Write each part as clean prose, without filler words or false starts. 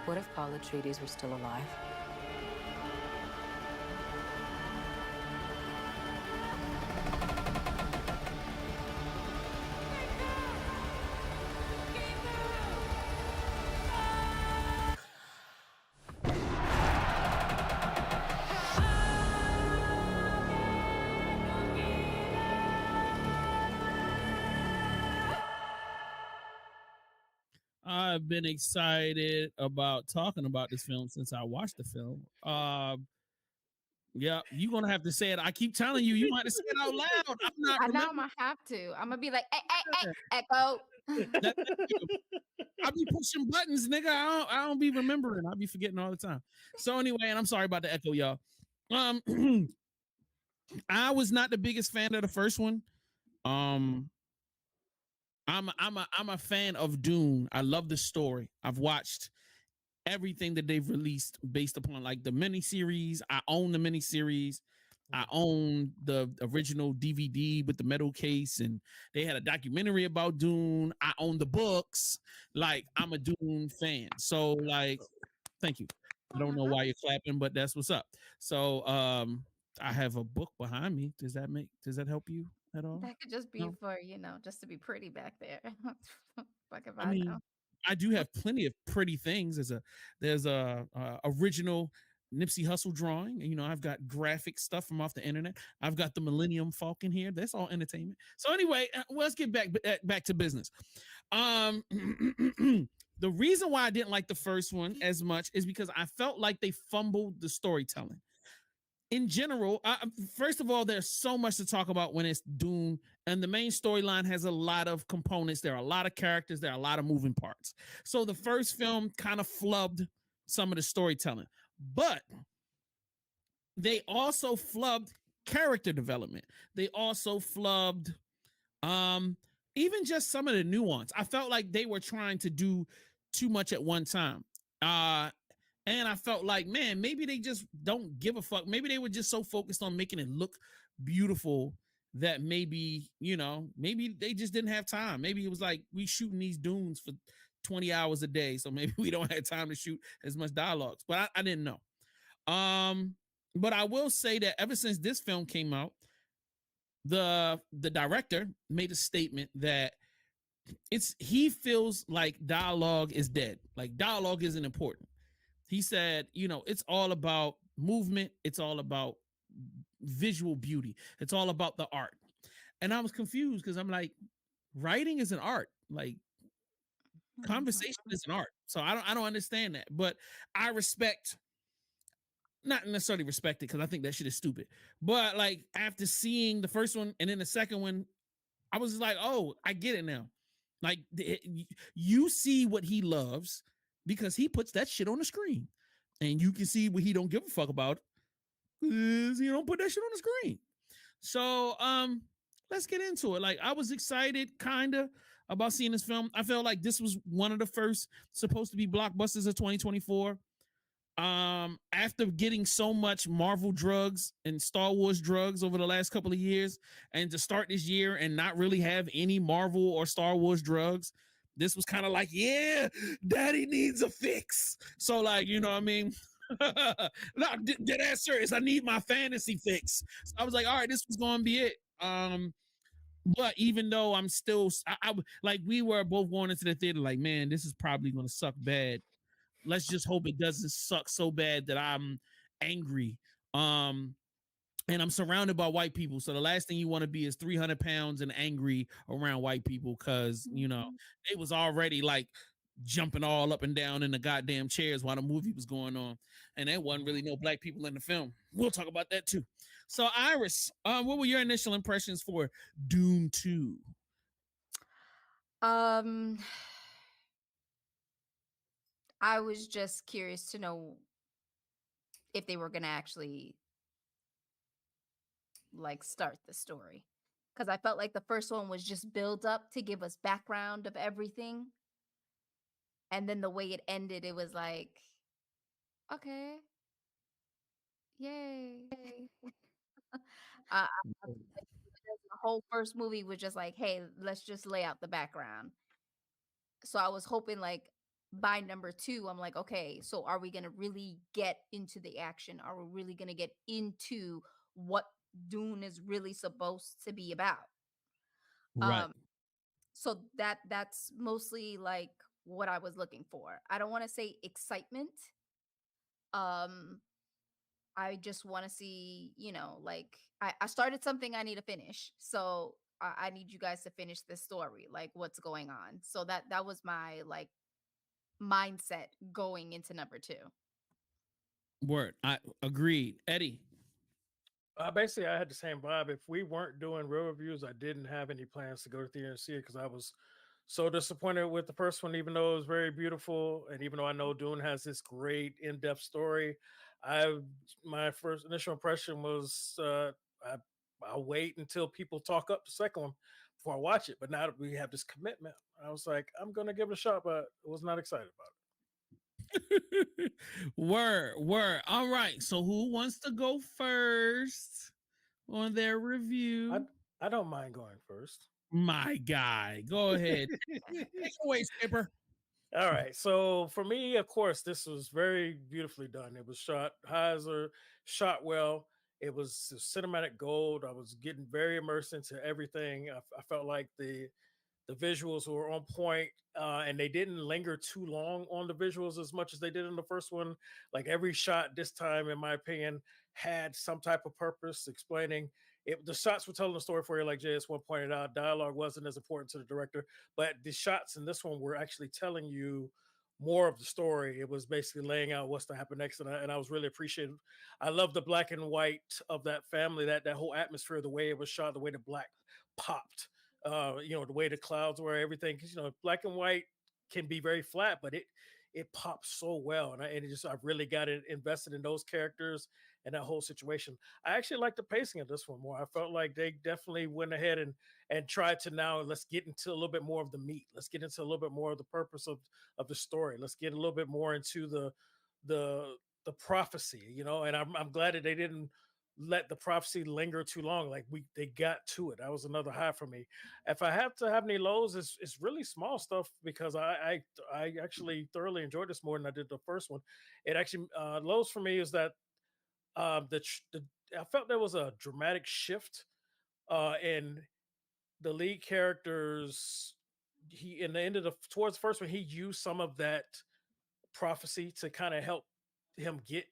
What if Paul Atreides were still alive? I've been excited about talking about this film since I watched the film. Yeah, you're gonna have to say it. I keep telling you, you might have to say it out loud. I'm not Now I'm remembering. gonna have to. I'm gonna be like, hey, Echo. I be pushing buttons, nigga. I don't be remembering. I be forgetting all the time. So anyway, and I'm sorry about the echo, y'all. I was not the biggest fan of the first one. I'm a fan of Dune. I love the story. I've watched everything that they've released based upon like the miniseries. I own the miniseries. I own the original DVD with the metal case, and they had a documentary about Dune. I own the books. Like, I'm a Dune fan. So, like, thank you. I don't know why you're clapping, but that's what's up. So, I have a book behind me. Does that help you at all? That could just be for, just to be pretty back there. Fuck if I mean, know. I do have plenty of pretty things. There's a original Nipsey Hussle drawing. And, I've got graphic stuff from off the internet. I've got the Millennium Falcon here. That's all entertainment. So anyway, let's get back to business. The reason why I didn't like the first one as much is because I felt like they fumbled the storytelling. In general, first of all, there's so much to talk about when it's Dune, and the main storyline has a lot of components. There are a lot of characters. There are a lot of moving parts. So the first film kind of flubbed some of the storytelling, but they also flubbed character development. They also flubbed even just some of the nuance. I felt like they were trying to do too much at one time. And I felt like, man, maybe they just don't give a fuck. Maybe they were just so focused on making it look beautiful that maybe they just didn't have time. Maybe it was like, we shooting these dunes for 20 hours a day, so maybe we don't have time to shoot as much dialogues. But I didn't know. But I will say that ever since this film came out, the director made a statement that he feels like dialogue is dead. Like, dialogue isn't important. He said, it's all about movement. It's all about visual beauty. It's all about the art. And I was confused because I'm like, writing is an art. Like, conversation is an art. So I don't understand that. But I not necessarily respect it, because I think that shit is stupid. But like, after seeing the first one and then the second one, I was like, oh, I get it now. Like, you see what he loves, because he puts that shit on the screen, and you can see what he don't give a fuck about is he don't put that shit on the screen. So let's get into it. Like, I was excited kind of about seeing this film. I felt like this was one of the first supposed to be blockbusters of 2024. After getting so much Marvel drugs and Star Wars drugs over the last couple of years, and to start this year and not really have any Marvel or Star Wars drugs, this was kind of like, yeah, daddy needs a fix. So, like, you know what I mean? No, dead ass serious. I need my fantasy fix. So I was like, all right, this was going to be it. But even though I'm still, I like, we were both going into the theater like, man, this is probably going to suck bad. Let's just hope it doesn't suck so bad that I'm angry. And I'm surrounded by white people. So the last thing you want to be is 300 pounds and angry around white people, because, it was already like jumping all up and down in the goddamn chairs while the movie was going on. And there wasn't really no black people in the film. We'll talk about that too. So, Iris, what were your initial impressions for Dune 2? I was just curious to know if they were going to actually like start the story, because I felt like the first one was just build up to give us background of everything, and then the way it ended, it was like, okay, yay. The whole first movie was just like, hey, let's just lay out the background. So I was hoping like by number 2, I'm like, okay, so are we going to really get into the action? Are we really going to get into what Dune is really supposed to be about? Right. Um, so that's mostly like what I was looking for. I don't want to say excitement. Um, I just want to see, like I started something I need to finish. So I need you guys to finish this story, like what's going on. So that was my like mindset going into number 2. Word. I agreed. Eddie. Basically, I had the same vibe. If we weren't doing real reviews, I didn't have any plans to go to theater and see it because I was so disappointed with the first one, even though it was very beautiful, and even though I know Dune has this great in-depth story. My first initial impression was I'll wait until people talk up the second one before I watch it. But now that we have this commitment, I was like, I'm gonna give it a shot, but I was not excited about it. Word. All right. So who wants to go first on their review? I don't mind going first. My guy, go ahead. Take it away, Skipper. All right. So for me, of course, this was very beautifully done. It was shot Heiser, shot well. It was cinematic gold. I was getting very immersed into everything. I felt like the visuals were on point, and they didn't linger too long on the visuals as much as they did in the first one. Like every shot this time, in my opinion, had some type of purpose explaining it. The shots were telling the story for you, like JS1 pointed out. Dialogue wasn't as important to the director, but the shots in this one were actually telling you more of the story. It was basically laying out what's to happen next, and I was really appreciative. I love the black and white of that family, that whole atmosphere, the way it was shot, the way the black popped, the way the clouds were, everything. Because black and white can be very flat, but it pops so well, and I really got it invested in those characters and that whole situation. I actually like the pacing of this one more. I felt like they definitely went ahead and tried to, now let's get into a little bit more of the meat. Let's get into a little bit more of the purpose of the story. Let's get a little bit more into the prophecy, and I'm glad that they didn't let the prophecy linger too long. Like they got to it. That was another high for me. If I have to have any lows, it's really small stuff, because I actually thoroughly enjoyed this more than I did the first one. It actually, lows for me is that I felt there was a dramatic shift in the lead characters. He, in the end of towards the first one, he used some of that prophecy to kind of help him get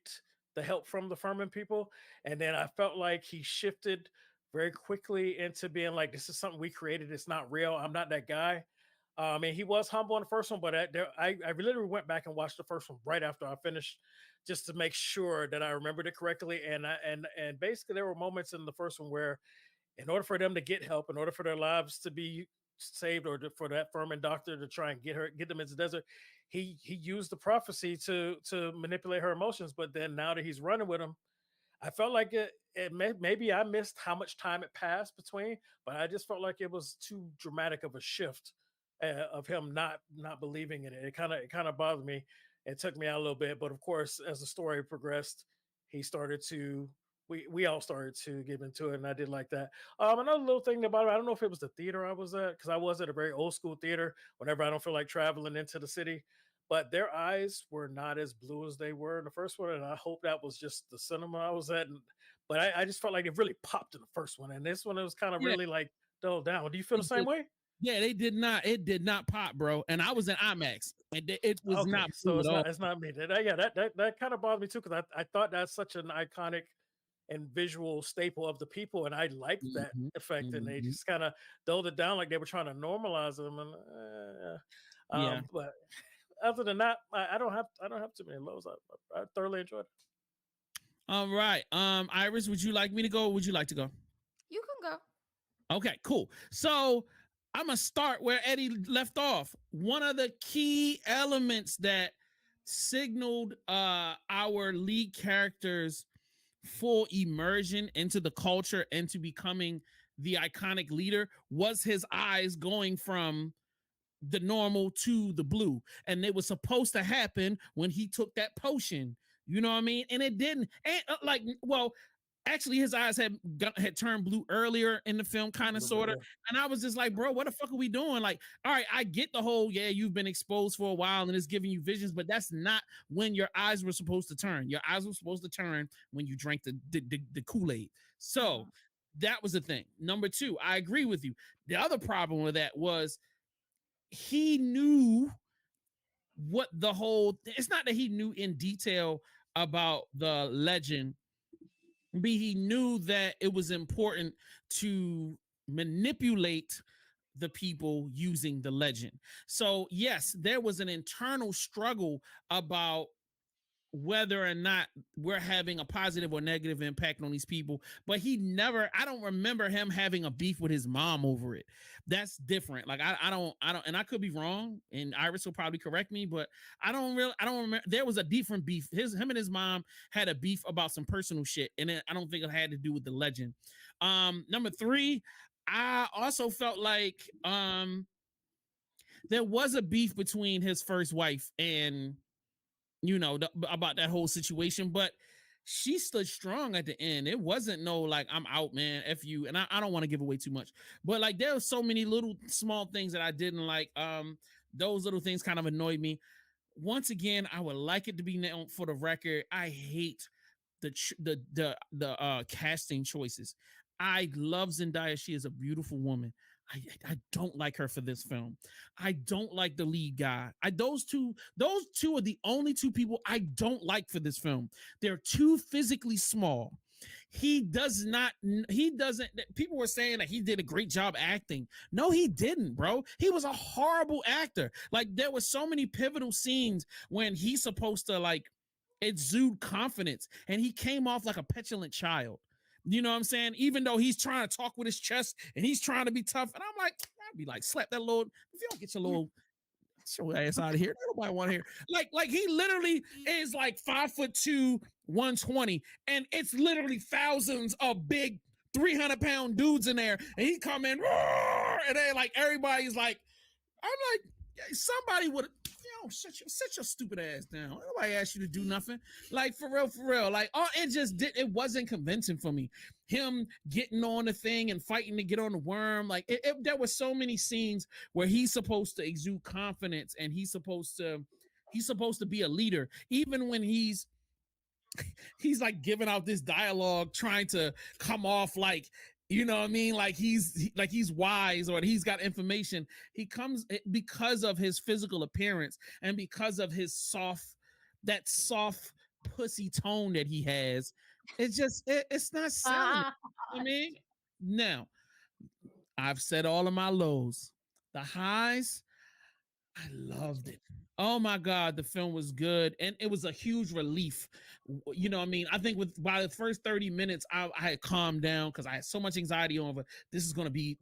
the help from the Fremen people. And then I felt like he shifted very quickly into being like, this is something we created. It's not real. I'm not that guy. He was humble in the first one, but I literally went back and watched the first one right after I finished, just to make sure that I remembered it correctly. And basically there were moments in the first one where, in order for them to get help, in order for their lives to be saved, or for that Fermen doctor to try and get them into the desert, he used the prophecy to manipulate her emotions. But then now that he's running with them, I felt like maybe I missed how much time it passed between, but I just felt like it was too dramatic of a shift of him not believing in it. It kind of bothered me. It took me out a little bit, but of course, as the story progressed, he started to. We all started to get into it, and I did like that. Another little thing about it, I don't know if it was the theater I was at, because I was at a very old school theater whenever I don't feel like traveling into the city, but their eyes were not as blue as they were in the first one. And I hope that was just the cinema I was at. But I just felt like it really popped in the first one. And this one, it was kind of really like dulled down. Do you feel the same way? Yeah, they did not. It did not pop, bro. And I was in IMAX, and it was okay, not. So it's not me. That kind of bothered me too, because I thought that's such an iconic and visual staple of the people, and I liked that effect, and they just kind of dulled it down, like they were trying to normalize them. And but other than that, I don't have too many lows. I thoroughly enjoyed it. All right, Iris, would you like me to go, or would you like to go? You can go. Okay, cool. So I'm gonna start where Eddie left off. One of the key elements that signaled our lead characters' full immersion into the culture and to becoming the iconic leader was his eyes going from the normal to the blue. And it was supposed to happen when he took that potion. You know what I mean? And it didn't. And Actually, his eyes had turned blue earlier in the film, kind of, sort of. And I was just like, bro, what the fuck are we doing? Like, all right, I get the whole, yeah, you've been exposed for a while and it's giving you visions, but that's not when your eyes were supposed to turn. Your eyes were supposed to turn when you drank the Kool-Aid. So that was the thing. Number two, I agree with you. The other problem with that was he knew what the whole, it's not that he knew in detail about the legend, but he knew that it was important to manipulate the people using the legend. So yes, there was an internal struggle about whether or not we're having a positive or negative impact on these people, but he never, I don't remember him having a beef with his mom over it. That's different. Like I don't, and I could be wrong, and Iris will probably correct me, but I don't remember. There was a different beef. Him and his mom had a beef about some personal shit, and I don't think it had to do with the legend. Number three, I also felt like there was a beef between his first wife and, you know, about that whole situation, but she stood strong at the end. It wasn't no like, I'm out, man, F you. And I don't want to give away too much, but like there were so many little small things that I didn't like. Those little things kind of annoyed me. Once again, I would like it to be known for the record, I hate the casting choices. I love Zendaya. She is a beautiful woman. I don't like her for this film. I don't like the lead guy. Those two are the only two people I don't like for this film. They're too physically small. He doesn't, people were saying that he did a great job acting. No, he didn't, bro. He was a horrible actor. Like there were so many pivotal scenes when he's supposed to like exude confidence and he came off like a petulant child. You know what I'm saying? Even though he's trying to talk with his chest and he's trying to be tough. And I'm like, I'd be like, slap that little, if you don't get your little show ass out of here, nobody want to hear. Like he literally is like 5'2", 120, and it's literally thousands of big 300-pound dudes in there. And he come in, and then like everybody's like, I'm like, somebody would, you know, sit your stupid ass down. Nobody asked you to do nothing. Like for real. Like, oh, it wasn't convincing for me. Him getting on the thing and fighting to get on the worm. Like there were so many scenes where he's supposed to exude confidence and he's supposed to be a leader, even when he's like giving out this dialogue, trying to come off like, you know what I mean? Like he's wise or he's got information. He comes because of his physical appearance and because of his soft pussy tone that he has. It's just, it's not selling. I mean, now I've said all of my lows. The highs, I loved it. Oh my God, the film was good. And it was a huge relief. You know what I mean? I think by the first 30 minutes, I had calmed down because I had so much anxiety over this is gonna be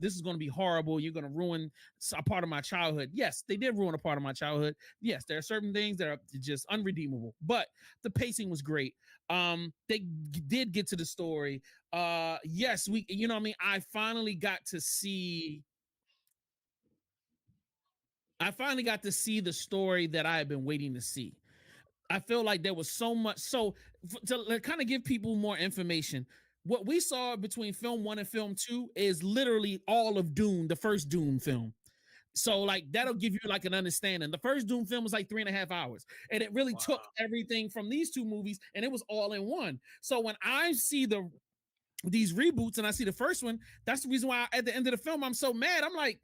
horrible. You're gonna ruin a part of my childhood. Yes, they did ruin a part of my childhood. Yes, there are certain things that are just unredeemable, but the pacing was great. They did get to the story. Yes, you know what I mean? I finally got to see the story that I had been waiting to see. I feel like there was so much. So to kind of give people more information, what we saw between film 1 and film 2 is literally all of Dune, the first Dune film. So like that'll give you like an understanding. The first Dune film was like 3.5 hours, and it really took everything from these two movies, and it was all in one. So when I see these reboots and I see the first one, that's the reason why at the end of the film I'm so mad. I'm like,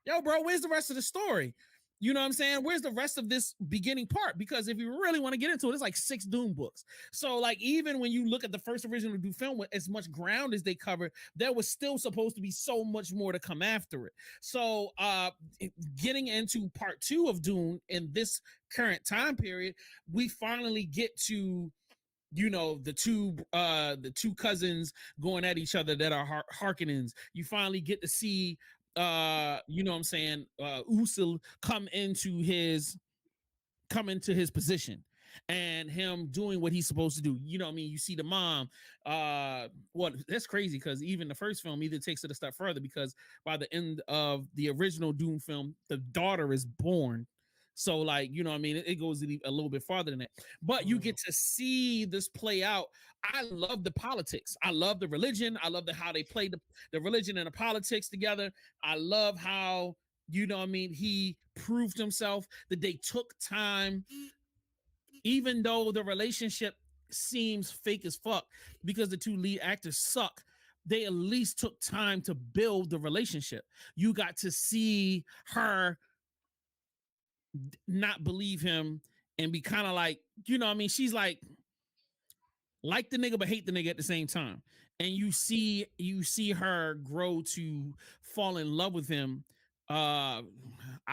yo, bro, where's the rest of the story? You know what I'm saying? Where's the rest of this beginning part? Because if you really want to get into it, it's like 6 Dune books. So like, even when you look at the first original Dune film with as much ground as they covered, there was still supposed to be so much more to come after it. So getting into part 2 of Dune in this current time period, we finally get to, you know, the two cousins going at each other that are Harkonnens. You finally get to see you know what I'm saying, Usul come into his position and him doing what he's supposed to do. You know what I mean? You see the mom, well, that's crazy because even the first film either takes it a step further, because by the end of the original Dune film, the daughter is born. So like, you know what I mean? It goes a little bit farther than that. But you get to see this play out. I love the politics. I love the religion. I love how they play the religion and the politics together. I love how, you know what I mean, he proved himself, that they took time, even though the relationship seems fake as fuck because the two lead actors suck. They at least took time to build the relationship. You got to see her not believe him and be kind of like, you know what I mean? She's like the nigga but hate the nigga at the same time. And you see her grow to fall in love with him. I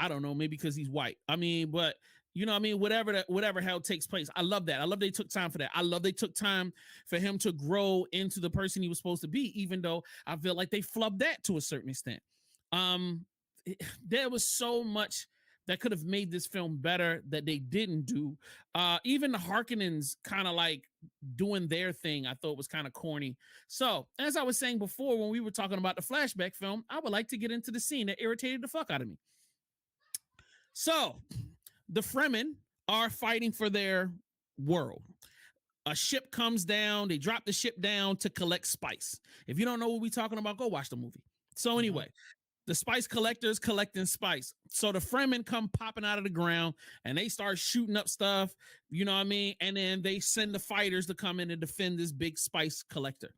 don't know, maybe because he's white. I mean, but you know what I mean? Whatever hell takes place. I love that. I love they took time for that. I love they took time for him to grow into the person he was supposed to be, even though I feel like they flubbed that to a certain extent. There was so much that could have made this film better that they didn't do. Even the Harkonnens kind of like doing their thing, I thought was kind of corny. So, as I was saying before, when we were talking about the flashback film, I would like to get into the scene that irritated the fuck out of me. So, the Fremen are fighting for their world. A ship comes down. They drop the ship down to collect spice. If you don't know what we're talking about, go watch the movie. So anyway, the spice collectors collecting spice. So the Fremen come popping out of the ground and they start shooting up stuff, you know what I mean? And then they send the fighters to come in and defend this big spice collector.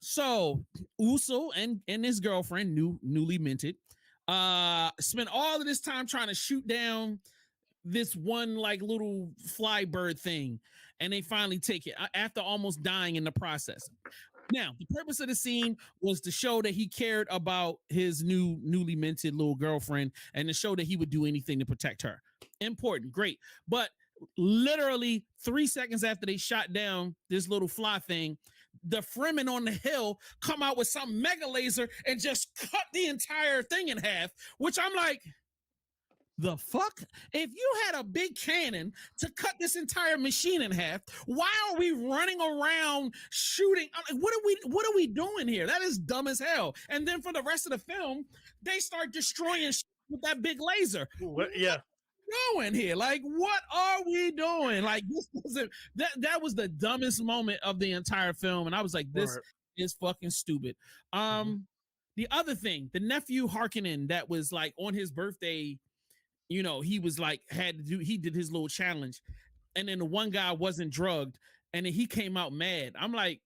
So Uso and his girlfriend, newly minted, spent all of this time trying to shoot down this one like little fly bird thing, and they finally take it after almost dying in the process. Now, the purpose of the scene was to show that he cared about his newly minted little girlfriend and to show that he would do anything to protect her. Important, great. But literally 3 seconds after they shot down this little fly thing, the Fremen on the hill come out with some mega laser and just cut the entire thing in half, which I'm like, the fuck? If you had a big cannon to cut this entire machine in half, why are we running around shooting? I'm like, what are we doing here? That is dumb as hell. And then for the rest of the film, they start destroying shit with that big laser. What? Yeah. Going here, like, what are we doing? Like, this wasn't that was the dumbest moment of the entire film, and I was like, this is fucking stupid. The other thing, the nephew Harkonnen that was like on his birthday, you know, he was like he did his little challenge, and then the one guy wasn't drugged, and then he came out mad. I'm like,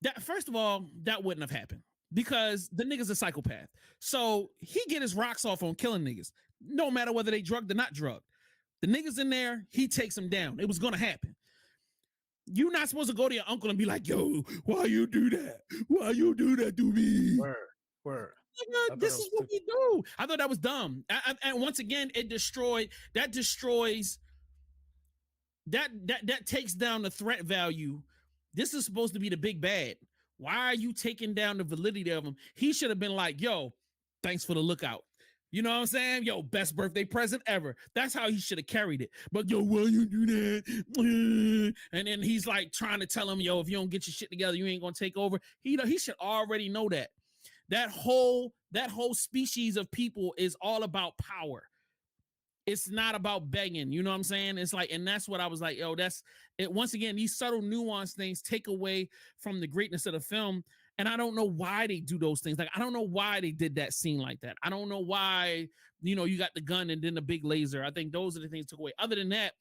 that first of all, that wouldn't have happened because the nigga's a psychopath. So he get his rocks off on killing niggas, no matter whether they drugged or not drugged. The niggas in there, he takes them down. It was gonna happen. You're not supposed to go to your uncle and be like, yo, why you do that? Why you do that to me? Word. This is what we do. I thought that was dumb. And once again, that takes down the threat value. This is supposed to be the big bad. Why are you taking down the validity of him? He should have been like, yo, thanks for the lookout. You know what I'm saying? Yo, best birthday present ever. That's how he should have carried it. But yo, why you do that? And then he's like trying to tell him, yo, if you don't get your shit together, you ain't gonna take over. He should already know that. That whole species of people is all about power. It's not about begging. You know what I'm saying? It's like, and that's what I was like, yo, that's it. Once again, these subtle nuanced things take away from the greatness of the film. And I don't know why they do those things. Like, I don't know why they did that scene like that. I don't know why, you know, you got the gun and then the big laser. I think those are the things took away. Other than that,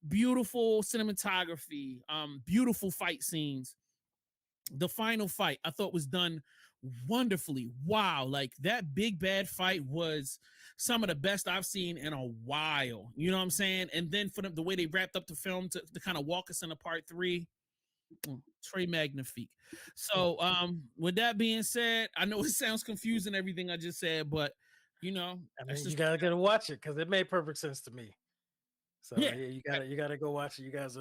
beautiful cinematography, beautiful fight scenes. The final fight I thought was done wonderfully. Wow, like that big bad fight was some of the best I've seen in a while. You know what I'm saying? And then for the way they wrapped up the film to kind of walk us into part 3, très magnifique. So with that being said, I know it sounds confusing everything I just said, but you know, I mean, you gotta go watch it because it made perfect sense to me. So yeah, you gotta go watch it. You guys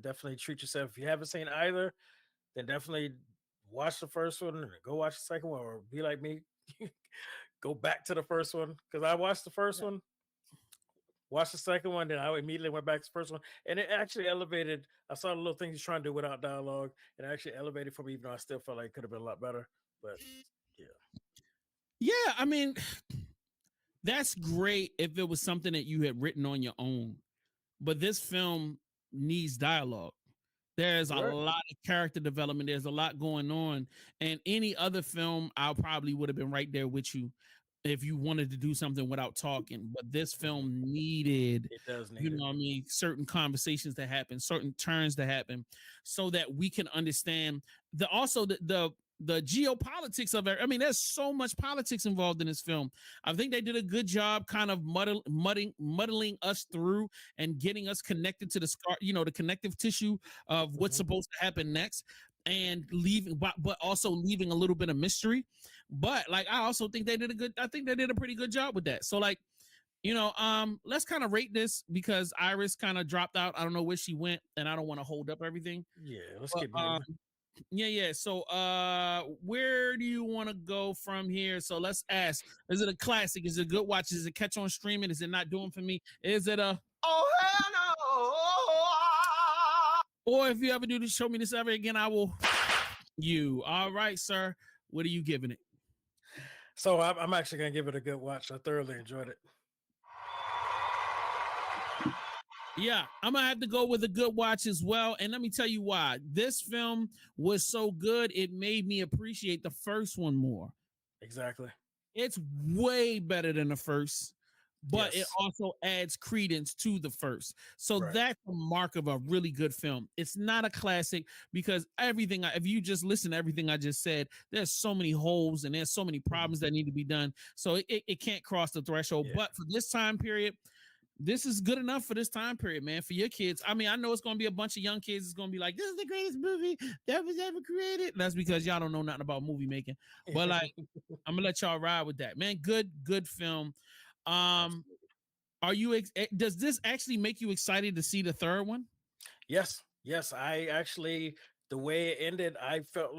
definitely treat yourself. If you haven't seen either, then definitely watch the first one and go watch the second one, or be like me, go back to the first one. Because I watched the first one, watched the second one, then I immediately went back to the first one, and it actually elevated. I saw the little things he's trying to do without dialogue, and it actually elevated for me, even though I still felt like it could have been a lot better. But yeah, I mean, That's great if it was something that you had written on your own, but this film needs dialogue. There's a Right. lot of character development. There's a lot going on. And any other film, I probably would have been right there with you if you wanted to do something without talking. But this film needed, It does you need it. know what I mean, certain conversations to happen, certain turns to happen, so that we can understand the geopolitics of it. I mean, there's so much politics involved in this film. I think they did a good job kind of muddling us through and getting us connected to the scar, you know, the connective tissue of what's supposed to happen next, and leaving, but also leaving a little bit of mystery. But like, I also think they did a pretty good job with that. So like, you know, let's kind of rate this, because Iris kind of dropped out. I don't know where she went, and I don't want to hold up everything. Yeah, let's But, get moving. yeah. So, where do you want to go from here? So let's ask: is it a classic? Is it a good watch? Is it catch on streaming? Is it not doing for me? Is it a? Oh hell no! Or if you ever do this, show me this ever again, I will. You all right, sir? What are you giving it? So I'm actually gonna give it a good watch. I thoroughly enjoyed it. Yeah, I'm gonna have to go with a good watch as well. And let me tell you why. This film was so good, it made me appreciate the first one more. Exactly. It's way better than the first, but it Yes. also adds credence to the first. So Right. that's a mark of a really good film. It's not a classic because if you just listen to everything I just said, there's so many holes and there's so many problems that need to be done. So it can't cross the threshold. Yeah. But for this time period, this is good enough for this time period, man. For your kids. I mean, I know it's going to be a bunch of young kids. It's going to be like, this is the greatest movie that was ever created. That's because y'all don't know nothing about movie making. But like, I'm gonna let y'all ride with that, man. Good film. Are you? Does this actually make you excited to see the third one? Yes. I actually, the way it ended, I felt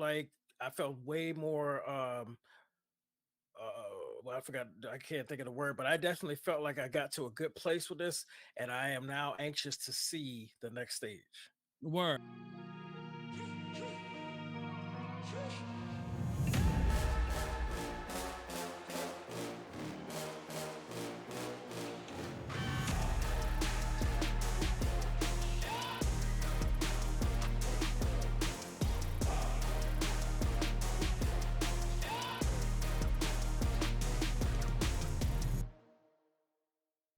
way more. Well, I can't think of the word, but I definitely felt like I got to a good place with this, and I am now anxious to see the next stage. Word.